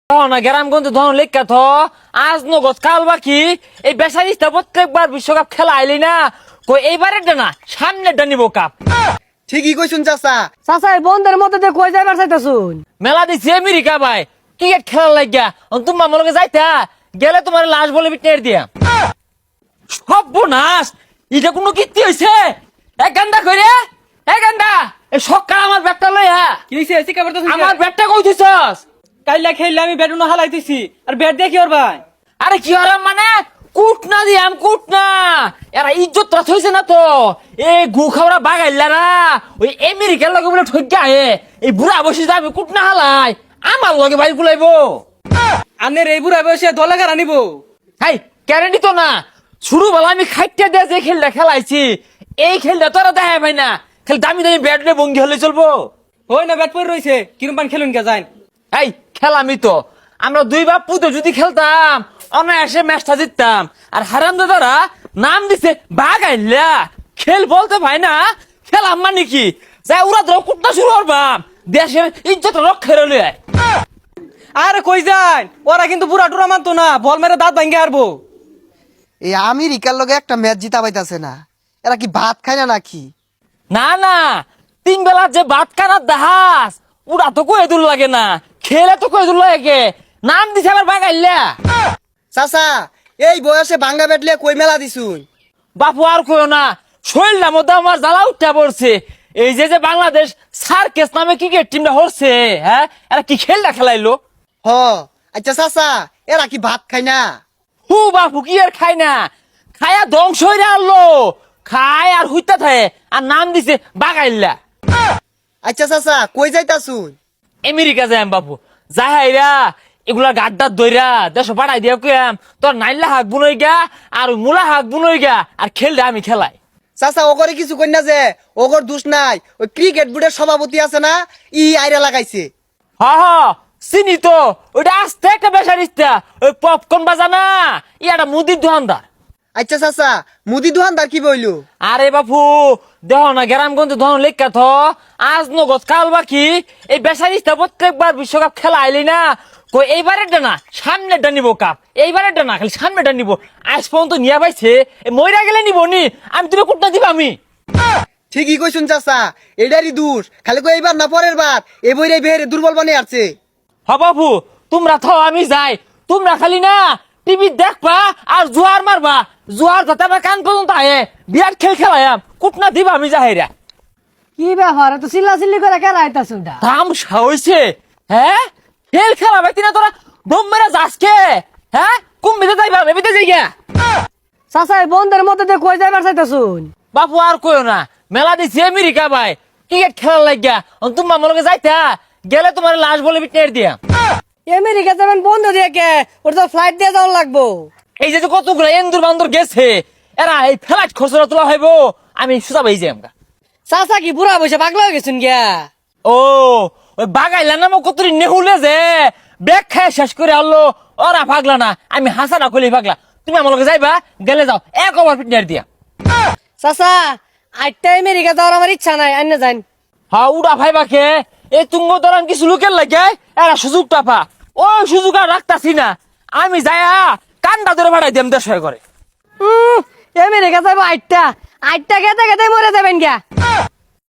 না গ্রামগঞ্জে ধন লেখা থ আজ নগদ কাল বাকি এই বেসারিস্তা প্রত্যেকবার বিশ্বকাপ খেলা আইলি না কই এইবারের না সামনেরটা নিব কাপ। ঠিকই কইছুন চাচা। চাচা এই বন্ধের মধ্যে দিয়ে কই যাইবার চাইতাছুন? মেলা দিছি আমেরিকা ভাই ক্রিকেট খেলার লাগিয়া তুমি আমার লগে যাইতা গেলে তোমার লাশ বলে বিটের দিয়া সর্বনাশ। এটা কোনো কীর্তি হইছে? এক গান্ডা কইরে এক গান্ডা এই সকাল আমার ব্যাটটা লইয়া কি হইছে এসি কাবার তো আমার ব্যাটটা কই দিছস? কাইলা খেললে আমি ব্যাট না হালাইতেছি আর ব্যাট দিয়ে কি ওর ভাই আরে কি হলাম মানে কুট না দিয়াম কুট না এরা ইজ্জত রাত হয়েছে না তো এই গু খাওয়া বাগাইলা না ওই আমেরিকার লগে বলে ঠকে আয়ে এই বুড়া বসে যাবে কুট না হালাই আমার লগে বাইক গুলাইবো। আনের এই বুড়া বয়সে দলে গাড়া নিবো। হাই গ্যারেন্টি তো না শুরু বেলা আমি খাইতে দিয়ে যে খেলটা খেলাইছি এই খেলটা তোরা দেখায় ভাই না খেল দামি দামি ব্যাট নিয়ে বঙ্গি হলে চলবো? ওই না ব্যাট পরে রয়েছে কিরম পান খেলুন কে যাই। এই খেলামি তো আমরা দুই বাপ পুতো যদি খেলতাম অনায়াসে ম্যাচটা জিততাম আর হারাম দাদারা নাম দিছে বাগাইলা খেল বলতে ভাই না খেলাম মানে কি যাই ওরা ধরো কুটনা শুরু করবাম দেশের ইজ্জত রক্ষা রইলে। আরে কই যাই ওরা কিন্তু বুড়া টুরা মানতো না বল মেরে দাঁত ভাঙ্গে হারবো। এই আমেরিকার লগে একটা ম্যাচ জিতা পাইতাছে না, এরা কি ভাত খায় না নাকি? না না তিন বেলা যে ভাত কানার দাহাস ওরা তো কয়ে দূর লাগে না খেলে তো কয়ে দূর লাগে নাম দিছে আবার বাগাইলা। চাচা এই বয়সে ভাঙ্গা ব্যাট লিয়ে কই মেলা দিছুন? বাপু আর কইও না শরীরটা মধ্যে আমার জ্বালা উঠা পড়ছে। এই যে যে বাংলাদেশ সার্কেস নামে ক্রিকেট টিমটা হচ্ছে হ্যাঁ এরা কি খেলটা খেলাইলো? হ আচ্ছা চাচা এরা কি ভাত খায় না? হু বাপু কি আর খায় না খায়া ধ্বংস হইরা আনলো খায় আর হুইতা থাকে আর নাম দিছে বাগাইল্লা। আচ্ছা চাচা কই যাইতাছুন? আমেরিকা যাইম বাপু যাহাইরা এগুলা গাড্ডার দইরা দেশ পাঠাই দিয়া কইম তোর নাইলা হাক বুনই গা আর মুলা হাক বুনই গা আর খেললে আমি খেলাই। চাচা ওগরে কিছু কই না যে ওগর দোষ নাই, ওই ক্রিকেট বোর্ডের সভাপতি আছে না ই আইরা লাগাইছে। হ হ চিনি তো ওইটা আস্তে একটা বেসারিস্তা ওই পপকর্ন বাজা না ইয়াটা মুদির দোকানদার। আচ্ছা চাচা মুদি দোকানদার কি বইলো? আরে বাপু দেহ না গ্রামগঞ্জে ধন লেখা থ আজ নগদ কাল বাকি এই বেসারিস্তা প্রত্যেকবার বিশ্বকাপ খেলা আইলি না কই এইবারেরটা না সামনেরটা নিব কাপ এইবারেরটা না খালি সামনেরটা নিব আজ পর্যন্ত নিয়ে পাইছে মইরা গেলে নিব নি আমি তুমি কুটনা দিবা আমি। ঠিকই কইছুন চাচা, এটারই দোষ। খালি কই এইবার না পরের বার এ বইরে বেহেরে দুর্বল বানিয়ে আসছে। হ বাপু তোমরা থ আমি যাই তোমরা খালি না টিভি দেখবা আর জোয়ার মারবা জোয়ার যাতে আমার কান পর্যন্ত আয়ে বিরাট খেল খেলায়াম কুটনা দিবা আমি যাহাইরা। কি ব্যাপার এত চিল্লা চিল্লি করে কেন আইতাছুন? তামসা হইছে হ্যাঁ খেল খেলা ব্যক্তি না তোরা বোম মেরে যাসকে হ্যাঁ কুম্ভিতে যাইবা ভেবিতে যাইগা। চাচা এই বন্ধের মধ্যে দিয়ে কই যাইবার চাইতাছুন? বাপু আর কইও না মেলা দিছি আমেরিকা ভাই ক্রিকেট খেলার লাগিয়া তুমি আমার লগে যাইতা গেলে তোমার লাশ বলে বিটের দিয়া। আমেরিকা যাবেন বন্ধ দিয়ে কে? ওটা তো ফ্লাইট দিয়ে যাওয়ার লাগবো। এই যে কতগুলো এন্দুর বান্দর গেছে এরা এই ফ্লাইট খরচরা তোলা হইব আমি সুতা পাই যাই আমগা। চাচা কি বুড়া বসে পাগলা হয়ে গেছুন গিয়া? ও ওই বাগাইলা নামক কতরি নেহুলে যে ব্যাগ খায় শেষ করে আনলো ওরা পাগলা না আমি হাসা না কলি পাগলা। তুমি আমার লগে যাইবা গেলে যাও এক ওভার পিটনার দিয়া। চাচা আটটা আমেরিকা যাওয়ার আমার ইচ্ছা নাই, আইন যাইন। হ্যাঁ উড়া ভাইবাকে এই তুঙ্গ দরান কিছু লোকের লাগে এরা সুযোগটা পা ওই সুযোগ আর রাখতাছি না আমি যাইয়া কান্ডা ধরে ভাড়াই দিম দেশ হয়ে করে। আমেরিকা যাবো আটটা আটটা গেতে গেতে মরে যাবেন গিয়া।